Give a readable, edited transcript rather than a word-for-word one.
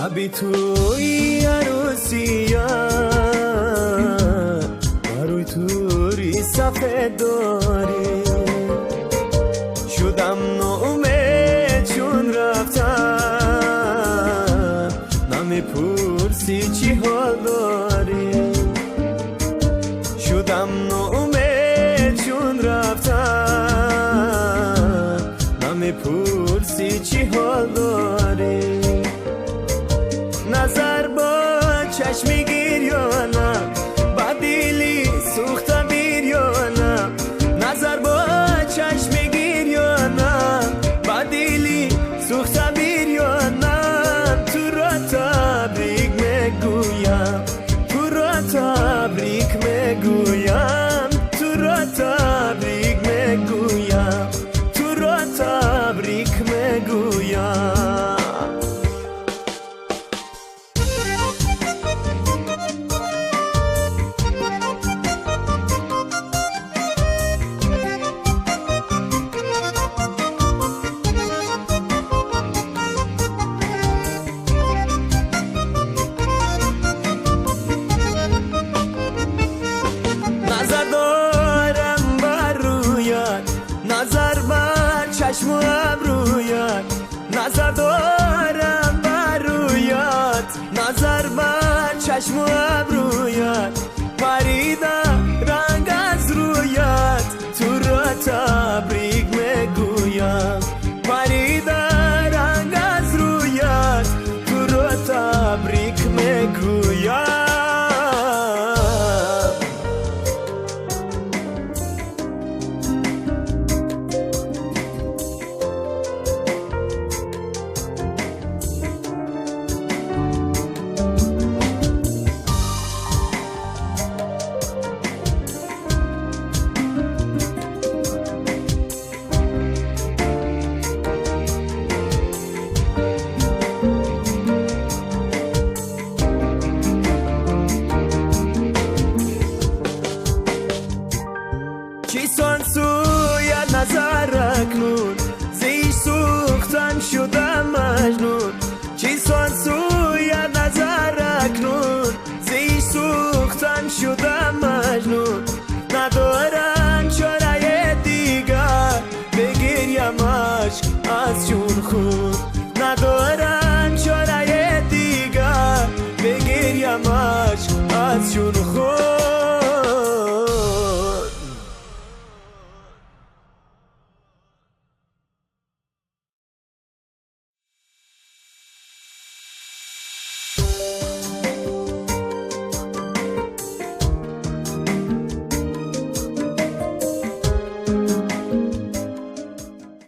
بی توی عروسیات بروی توری سفید داری شدم نومید چون رفتم نمیپرسی چی حال داری شدم نومید چون رفتم نمیپرسی چی حال داری نظر با چشم گیر یا نه با دیلی سوخته بیر یا نه نظر با چشم گیر یا نه با دیلی سوخته بیر یا نه تو را تبریک میگویم تو را تبریک میگویم تو را تبریک میگویم تو را تبریک میگویم نظر بر چشم و ابرویت نظر دارم بر رویت نظر بر چشم و